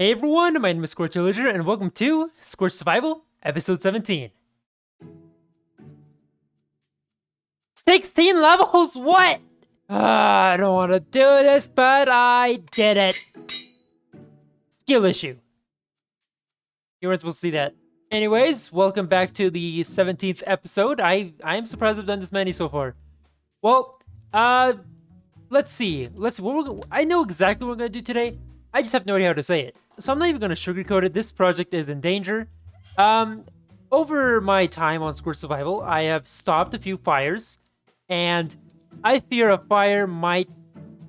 Hey everyone, my name is Scorched Survival, and welcome to Scorched Survival, episode 17. 16 levels? What? I don't want to do this, but I did it. Skill issue. You weren't supposed to see that. Anyways, welcome back to the 17th episode. I'm surprised I've done this many so far. Well, let's see. I know exactly what we're gonna do today. I just have no idea how to say it. So I'm not even gonna sugarcoat it. This project is in danger. Um, Over my time on Scorched Survival, I have stopped a few fires, and I fear a fire might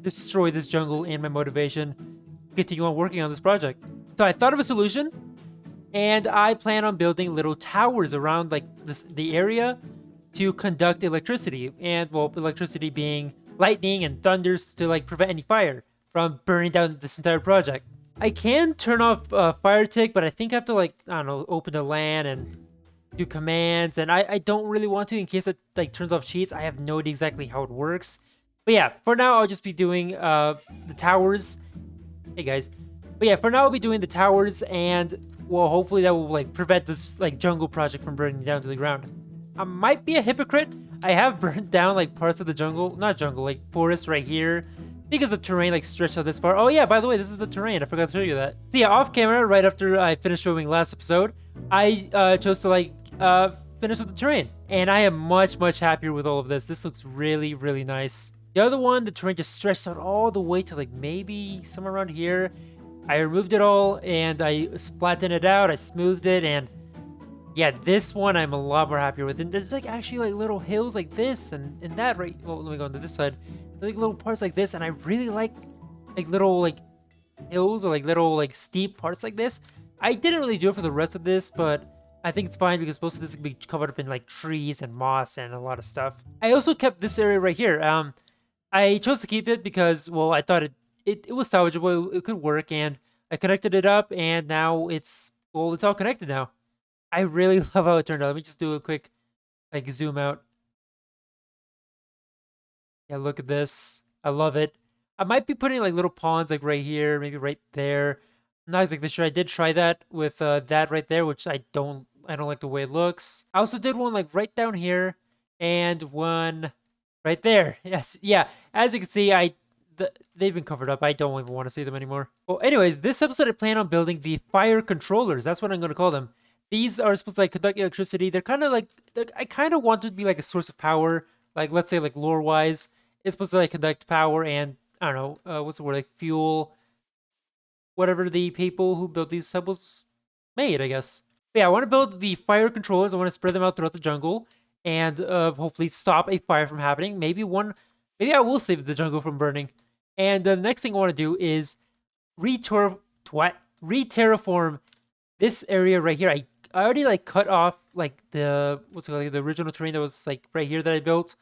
destroy this jungle and my motivation to continue on working on this project. So I thought of a solution, and I plan on building little towers around the area to conduct electricity, and well, electricity being lightning and thunders to prevent any fire from burning down this entire project. I can turn off fire tick, but I think I have to I don't know, open the LAN and do commands, and I don't really want to in case it turns off cheats. I have no idea exactly how it works. But yeah, for now I'll just be doing the towers. Hey guys. But yeah, for now I'll be doing the towers, and well, hopefully that will prevent this jungle project from burning down to the ground. I might be a hypocrite. I have burnt down parts of the jungle, not jungle, forest right here, because the terrain stretched out this far. Oh yeah, by the way, this is the terrain. I forgot to show you that. So yeah, off camera, right after I finished filming last episode, I chose to finish with the terrain, and I am much happier with all of this. This looks really nice. The other one, the terrain just stretched out all the way to maybe somewhere around here. I removed it all and I flattened it out. I smoothed it, and yeah, this one I'm a lot more happier with. And there's actually little hills like this and that right. Well, let me go on to this side. There's little parts like this, and I really like little hills or little steep parts like this. I didn't really do it for the rest of this, but I think it's fine because most of this can be covered up in trees and moss and a lot of stuff. I also kept this area right here. I chose to keep it because, well, I thought it was salvageable. It could work, and I connected it up, and now it's all connected now. I really love how it turned out. Let me just do a quick zoom out. Yeah, look at this. I love it. I might be putting little ponds right here, maybe right there. I'm not exactly sure. I did try that with that right there, which I don't like the way it looks. I also did one right down here and one right there. Yes, yeah. As you can see, they've been covered up. I don't even want to see them anymore. Well, anyways, this episode I plan on building the fire controllers. That's what I'm going to call them. These are supposed to conduct electricity. They're kind of I kind of want it to be a source of power. Let's say lore-wise, it's supposed to conduct power and I don't know what's the word, fuel whatever the people who built these temples made, I guess. But yeah, I want to build the fire controllers. I want to spread them out throughout the jungle and hopefully stop a fire from happening. Maybe I will save the jungle from burning. And the next thing I want to do is re-terraform this area right here. I already cut off the the original terrain that was right here that I built.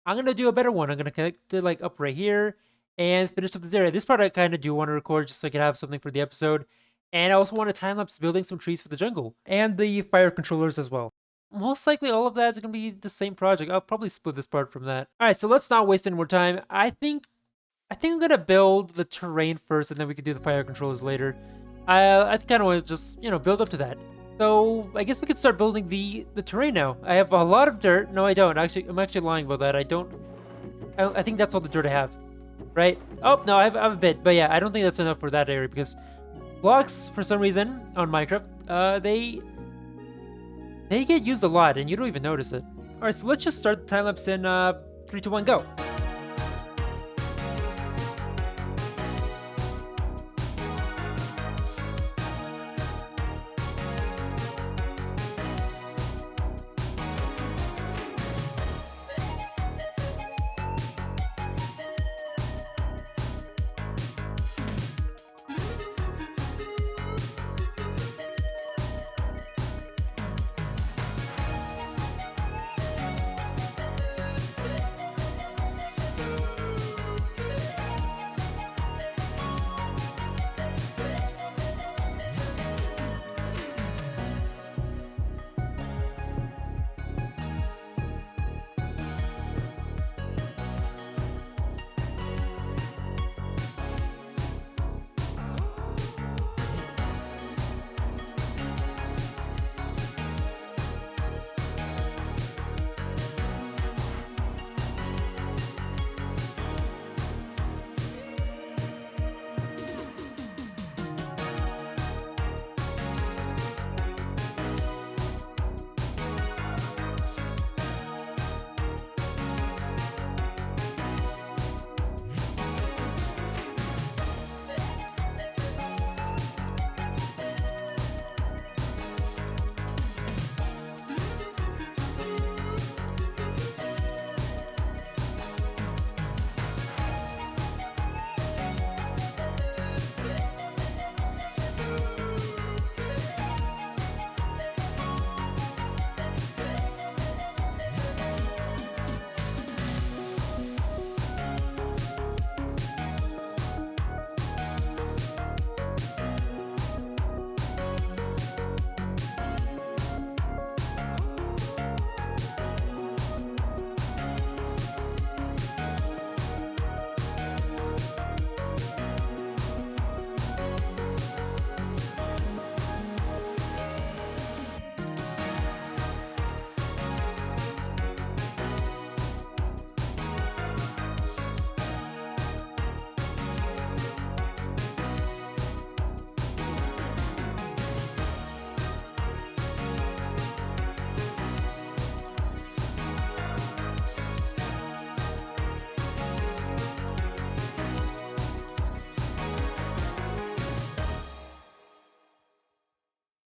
I'm gonna do a better one. I'm gonna connect it up right here and finish up this area. This part I kind of do want to record just so I can have something for the episode. And I also want to time lapse building some trees for the jungle and the fire controllers as well. Most likely all of that is gonna be the same project. I'll probably split this part from that. All right, so let's not waste any more time. I think I'm gonna build the terrain first, and then we can do the fire controllers later. I kind of want to just build up to that. So I guess we could start building the terrain now. I have a lot of dirt. No, I don't. Actually, I'm actually lying about that. I think that's all the dirt I have, right? Oh no, I have a bit, but yeah, I don't think that's enough for that area because blocks, for some reason, on Minecraft, they get used a lot, and you don't even notice it. All right, so let's just start the time lapse in 3, 2, 1, go.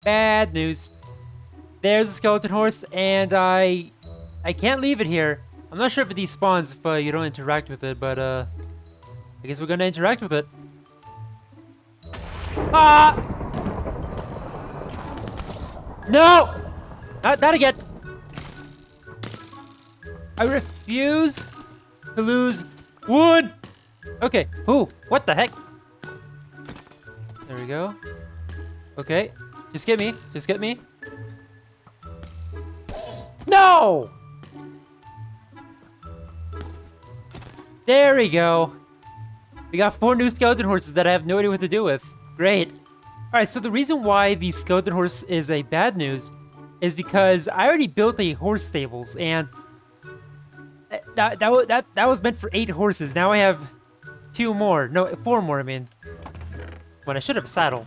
Bad news. There's a skeleton horse, and I can't leave it here. I'm not sure if it despawns if you don't interact with it, but I guess we're gonna interact with it. Ah! No! Not that again! I refuse to lose wood! Okay, ooh, what the heck? There we go. Okay, just get me, just get me. No! There we go. We got 4 new skeleton horses that I have no idea what to do with. Great. Alright, so the reason why the skeleton horse is a bad news is because I already built a horse stables, and that was meant for 8 horses. Now I have 2 more. No, 4 more, I mean. When I should have a saddle.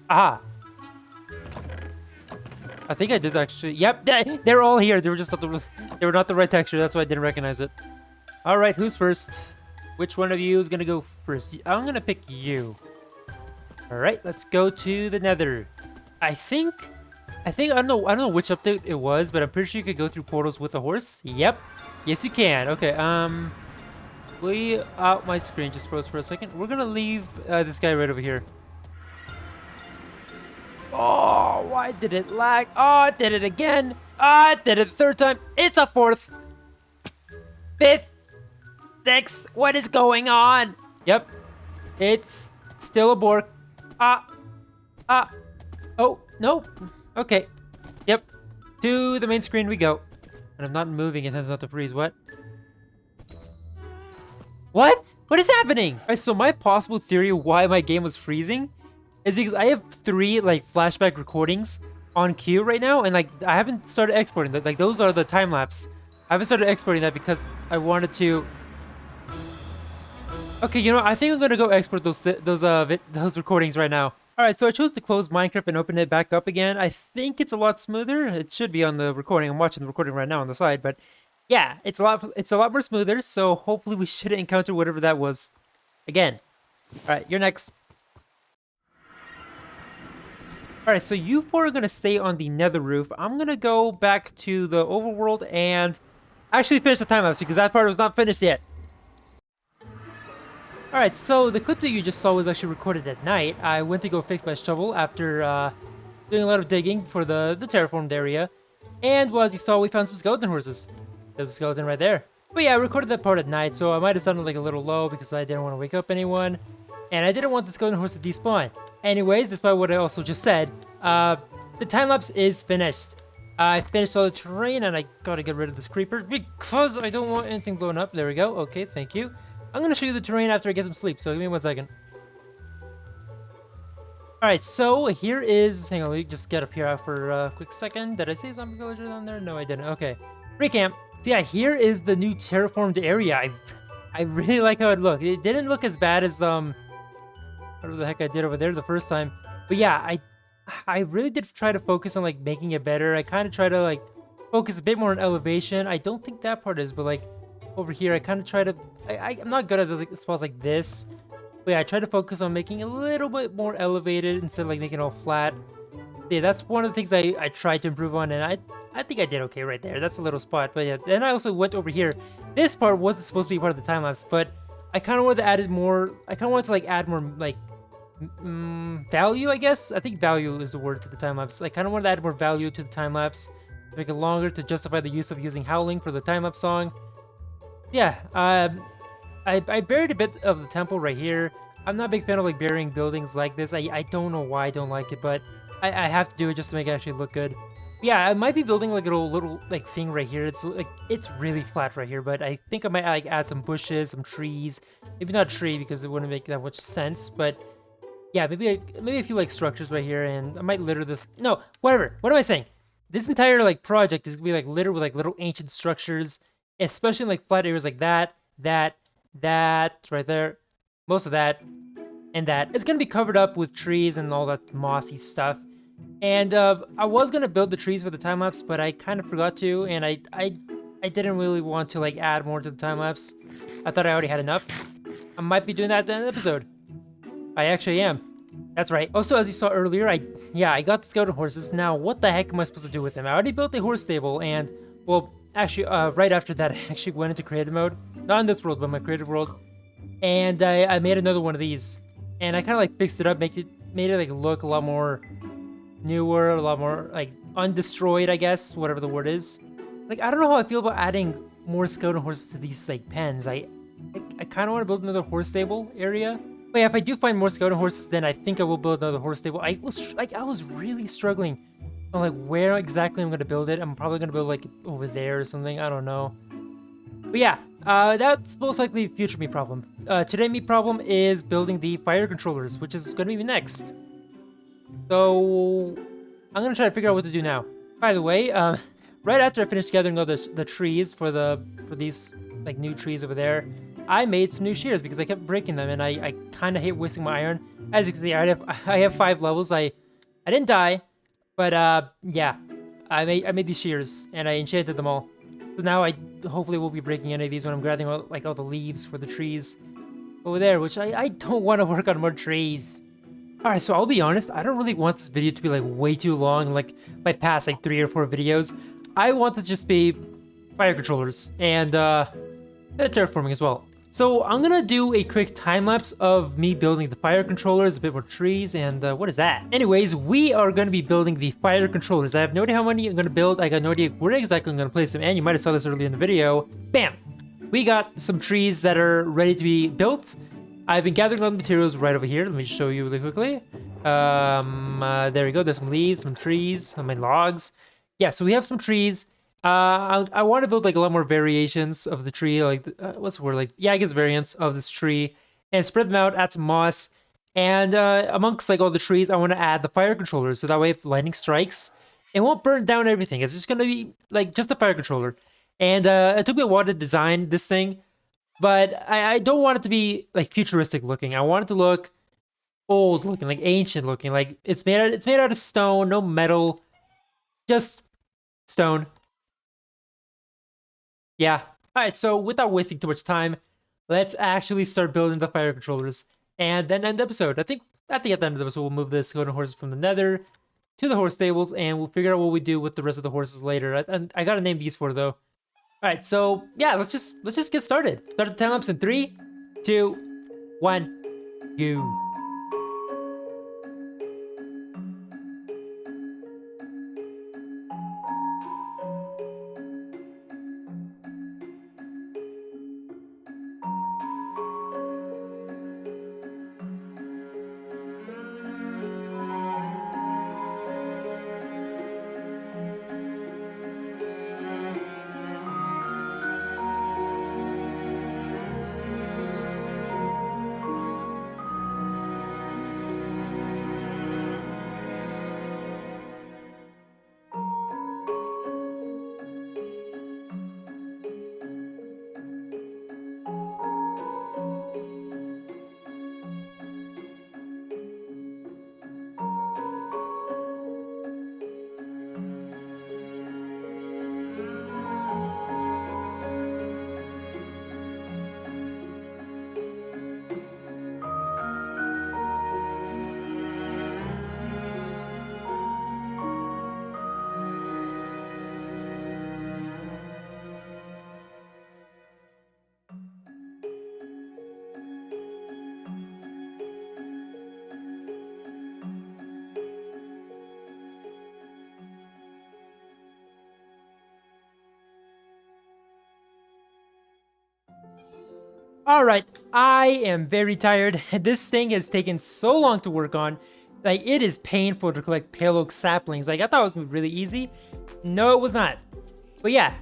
Aha! I think I did actually. Yep, they're all here. They were just not they were not the right texture. That's why I didn't recognize it. All right, who's first? Which one of you is gonna go first? I'm gonna pick you. All right, let's go to the Nether. I think I don't know which update it was, but I'm pretty sure you could go through portals with a horse. Yep, yes you can. Okay, my screen just froze for a second. We're gonna leave this guy right over here. Oh, why did it lag? Oh, it did it again. Ah, it did it a 3rd time. It's a 4th. 5th. 6th. What is going on? Yep. It's still a bork. Oh, no. Okay. Yep. To the main screen we go. And I'm not moving, it tends not to freeze. What? What? What is happening? Alright, so my possible theory why my game was freezing is because I have 3 like flashback recordings on queue right now, and like I haven't started exporting that. Like those are the time lapse. I haven't started exporting that because I wanted to. Okay, you know, I think I'm gonna go export those recordings right now. All right, so I chose to close Minecraft and open it back up again. I think it's a lot smoother. It should be on the recording. I'm watching the recording right now on the side, but yeah, it's a lot more smoother. So hopefully we shouldn't encounter whatever that was again. All right, you're next. Alright, so you 4 are going to stay on the nether roof. I'm going to go back to the overworld and actually finish the time lapse because that part was not finished yet. Alright, so the clip that you just saw was actually recorded at night. I went to go fix my shovel after doing a lot of digging for the terraformed area. And well, as you saw, we found some skeleton horses. There's a skeleton right there. But yeah, I recorded that part at night, so I might have sounded like a little low because I didn't want to wake up anyone. And I didn't want the skeleton horse to despawn. Anyways, despite what I also just said, the time-lapse is finished. I finished all the terrain, and I gotta get rid of this creeper because I don't want anything blown up. There we go. Okay, thank you. I'm gonna show you the terrain after I get some sleep, so give me 1 second. Alright, so here is... Hang on, let me just get up here for a quick second. Did I say zombie villagers on there? No, I didn't. Okay. Recamp. So yeah, here is the new terraformed area. I really like how it looked. It didn't look as bad as whatever the heck I did over there the first time. But yeah, I really did try to focus on like making it better. I kind of try to like focus a bit more on elevation. I don't think that part is, but like over here I kind of try to I'm not good at those like, spots like this. But yeah, I try to focus on making it a little bit more elevated instead of like making it all flat. Yeah, that's one of the things I tried to improve on, and I think I did okay right there. That's a little spot. But yeah, then I also went over here. This part wasn't supposed to be part of the time lapse, but I kind of wanted to add more. I kind of wanted to like add more like value, I guess. I think value is the word to the time lapse. I kind of wanted to add more value to the time lapse, make it longer to justify the use of using howling for the time lapse song. Yeah, I buried a bit of the temple right here. I'm not a big fan of like burying buildings like this. I don't know why I don't like it, but I have to do it just to make it actually look good. Yeah, I might be building like a little like thing right here. It's like it's really flat right here, but I think I might like add some bushes, some trees. Maybe not a tree because it wouldn't make that much sense, but yeah, maybe a few like structures right here, and I might litter this. No, whatever. What am I saying? This entire like project is gonna be like littered with like little ancient structures, especially in like flat areas like that right there, most of that, and that. It's gonna be covered up with trees and all that mossy stuff. And I was gonna build the trees for the time lapse, but I kind of forgot to, and I didn't really want to like add more to the time lapse. I thought I already had enough. I might be doing that at the end of the episode. I actually am. That's right. Also, as you saw earlier, I got the skeleton horses. Now, what the heck am I supposed to do with them? I already built a horse stable, and well, actually, right after that, I actually went into creative mode. Not in this world, but my creative world, and I made another one of these, and I kind of like fixed it up, made it like look a lot more newer, a lot more like undestroyed, I guess, whatever the word is. Like I don't know how I feel about adding more skeleton horses to these like pens. I kind of want to build another horse stable area. But yeah, if I do find more skeleton horses, then I think I will build another horse stable. I was really struggling on like where exactly I'm gonna build it. I'm probably gonna build like over there or something. I don't know. But yeah, that's most likely future me problem. Today me problem is building the fire controllers, which is gonna be next. So I'm gonna try to figure out what to do now. By the way, right after I finished gathering all the trees for these like new trees over there, I made some new shears because I kept breaking them, and I kind of hate wasting my iron. As you can see, I have 5 levels. I didn't die, but yeah, I made these shears and I enchanted them all. So now I hopefully will be breaking any of these when I'm gathering all the leaves for the trees over there, which I don't want to work on more trees. Alright, so I'll be honest, I don't really want this video to be like way too long, like my past like 3 or 4 videos. I want this to just be fire controllers and terraforming as well. So I'm gonna do a quick time lapse of me building the fire controllers, a bit more trees, and what is that? Anyways, we are gonna be building the fire controllers. I have no idea how many I'm gonna build. I got no idea where exactly I'm gonna place them, and you might have saw this earlier in the video. Bam! We got some trees that are ready to be built. I've been gathering all the materials right over here. Let me show you really quickly. There we go. There's some leaves, some trees, some logs. Yeah, so we have some trees. I want to build like a lot more variations of the tree, like what's the word? Like yeah, I guess variants of this tree, and spread them out. Add some moss, and amongst like all the trees, I want to add the fire controllers, so that way if lightning strikes, it won't burn down everything. It's just gonna be like just a fire controller. And it took me a while to design this thing, but I don't want it to be like futuristic looking. I want it to look old looking, like ancient looking. Like it's made out of stone, no metal, just stone. Yeah. Alright, so without wasting too much time, let's actually start building the fire controllers and then end the episode. I think at the end of the episode we'll move the skeleton horses from the nether to the horse stables, and we'll figure out what we do with the rest of the horses later. I gotta name these four though. Alright, so yeah, let's just get started. Start the time lapse in 3, 2, 1, go. Alright, I am very tired. This thing has taken so long to work on. Like, it is painful to collect pale oak saplings. Like, I thought it was really easy. No, it was not. But yeah,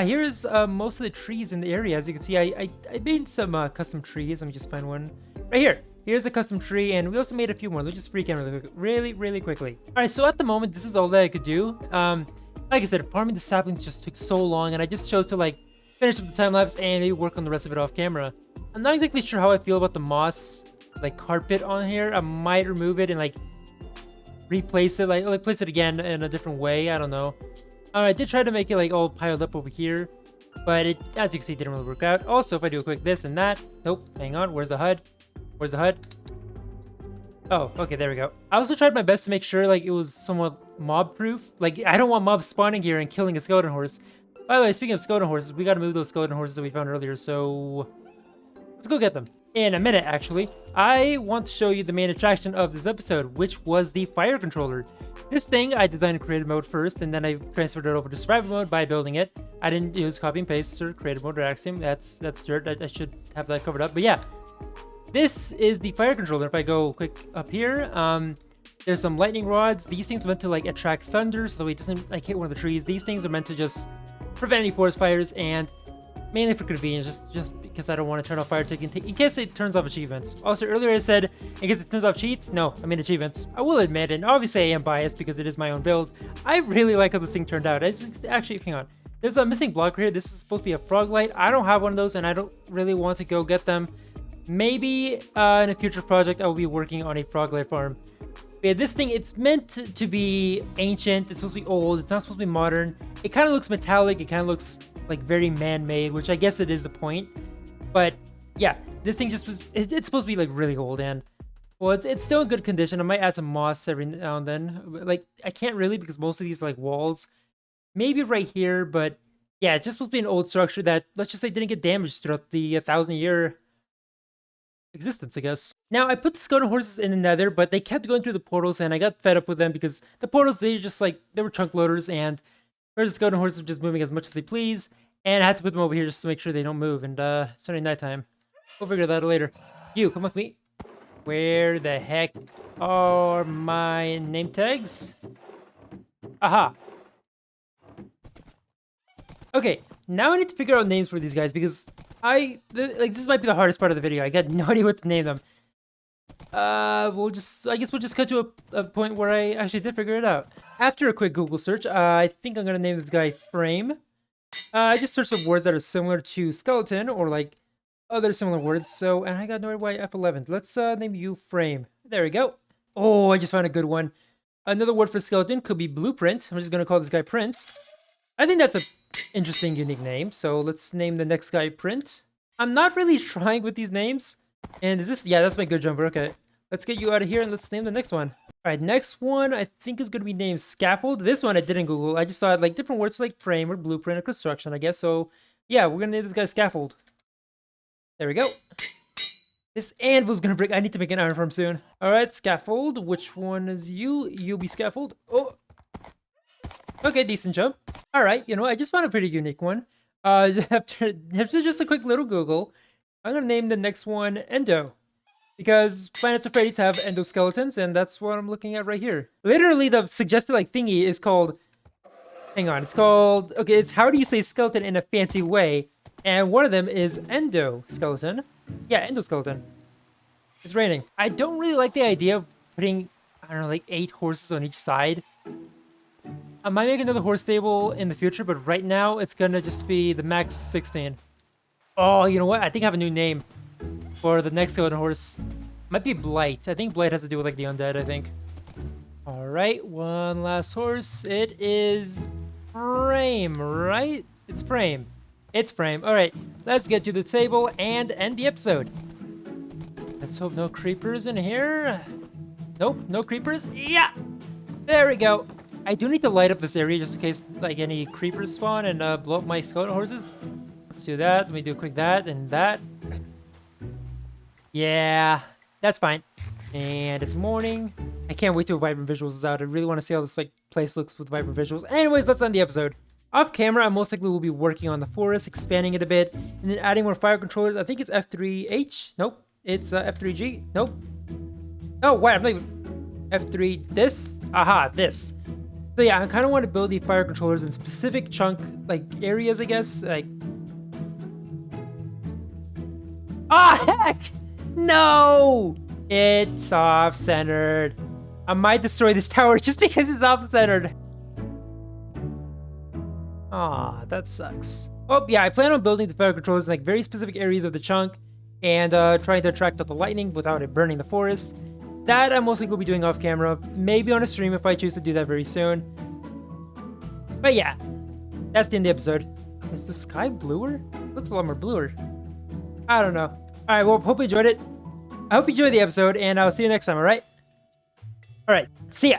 here's most of the trees in the area. As you can see, I made some custom trees. Let me just find one. Right here. Here's a custom tree, and we also made a few more. Let's just freak out really quickly. Alright, so at the moment, this is all that I could do. Like I said, farming the saplings just took so long, and I just chose to, like, finish up the time lapse and maybe work on the rest of it off camera. I'm not exactly sure how I feel about the moss like carpet on here. I might remove it and like replace it, like place it again in a different way. I don't know. I did try to make it like all piled up over here, but it, as you can see, didn't really work out. Also, if I do a quick this and that, nope. Hang on, where's the HUD? Where's the HUD? Oh, okay, there we go. I also tried my best to make sure like it was somewhat mob-proof. Like, I don't want mobs spawning here and killing a skeleton horse. By the way, speaking of skeleton horses, we gotta move those skeleton horses that we found earlier, so let's go get them. In a minute, actually, I want to show you the main attraction of this episode, which was the fire controller. This thing I designed in creative mode first, and then I transferred it over to survival mode by building it. I didn't use copy and paste or creative mode or axiom. That's dirt. I should have that covered up. But yeah, this is the fire controller. If I go quick up here, there's some lightning rods. These things are meant to like attract thunder, so that it doesn't like hit one of the trees. These things are meant to just prevent any forest fires, and mainly for convenience, just because I don't want to turn off fire ticket in case it turns off achievements. Also, earlier I said, in case it turns off cheats, no, I mean achievements. I will admit, and obviously I am biased because it is my own build, I really like how this thing turned out. It's actually, hang on, there's a missing block here. This is supposed to be a frog light. I don't have one of those, and I don't really want to go get them. Maybe in a future project I will be working on a frog light farm. But yeah, this thing, it's meant to be ancient, it's supposed to be old, it's not supposed to be modern. It kind of looks metallic, it kind of looks like very man-made, which I guess it is the point. But yeah, this thing just was, it's supposed to be like really old, and well, it's still in good condition. I might add some moss every now and then. Like, I can't really because most of these like walls, maybe right here, but yeah, it's just supposed to be an old structure that, let's just say, didn't get damaged throughout the 1,000-year existence, I guess. Now, I put the skeleton horses in the nether, but they kept going through the portals, and I got fed up with them because the portals, they just like, they were chunk loaders, and whereas the skeleton horses are just moving as much as they please, and I had to put them over here just to make sure they don't move, and it's already nighttime. We'll figure that out later. You, come with me. Where the heck are my name tags? Aha! Okay, now I need to figure out names for these guys because this might be the hardest part of the video. I got no idea what to name them. I guess we'll just cut to a point where I actually did figure it out. After a quick Google search, I think I'm gonna name this guy Frame. I just searched some words that are similar to skeleton or like other similar words. So, and I got no idea why F11. Let's name you Frame. There we go. Oh, I just found a good one. Another word for skeleton could be blueprint. I'm just gonna call this guy Print. I think that's a interesting, unique name. So let's name the next guy Print. I'm not really trying with these names. And is this, yeah, that's my good jumper. Okay, let's get you out of here and let's name the next one. All right, next one I think is going to be named Scaffold. This one I didn't Google. I just thought like different words for like frame or blueprint or construction, I guess. So yeah, we're going to name this guy Scaffold. There we go. This anvil's going to break. I need to make an iron farm soon. All right, Scaffold. Which one is you? You'll be Scaffold. Oh. Okay, decent jump. All right, you know, I just found a pretty unique one. After just a quick little Google, I'm going to name the next one Endo. Because planets of Freddy's have endoskeletons, and that's what I'm looking at right here. Literally, the suggested like thingy is called... Hang on, it's called... Okay, it's how do you say skeleton in a fancy way? And one of them is endoskeleton. Yeah, endoskeleton. It's raining. I don't really like the idea of putting, I don't know, like 8 horses on each side. I might make another horse stable in the future, but right now it's gonna just be the max 16. Oh, you know what? I think I have a new name for the next skeleton horse. Might be Blight. I think Blight has to do with like the undead, I think. Alright, one last horse. It is Frame, right? It's Frame. It's Frame. Alright, let's get to the table and end the episode. Let's hope no creepers in here. Nope, no creepers. Yeah! There we go. I do need to light up this area just in case like any creepers spawn and blow up my skeleton horses. Let's do that. Let me do a quick that and that. Yeah, that's fine. And it's morning. I can't wait till Vibrant Visuals is out. I really want to see how this like place looks with Vibrant Visuals. Anyways, let's end the episode. Off camera, I most likely will be working on the forest, expanding it a bit, and then adding more fire controllers. I think it's F3H. Nope. It's F3G. Nope. Oh, wait, I'm not even... F3 this? Aha, this. So yeah, I kind of want to build the fire controllers in specific chunk like areas, I guess. Like... Ah, heck! No! It's off-centered. I might destroy this tower just because it's off-centered. Aw, that sucks. Oh, yeah, I plan on building the fire controllers in like very specific areas of the chunk and trying to attract out the lightning without it burning the forest. That I'm mostly going to be doing off-camera, maybe on a stream if I choose to do that very soon. But yeah, that's the end of the episode. Is the sky bluer? Looks a lot more bluer. I don't know. Alright, well, hope you enjoyed it. I hope you enjoyed the episode, and I'll see you next time, alright? Alright, see ya.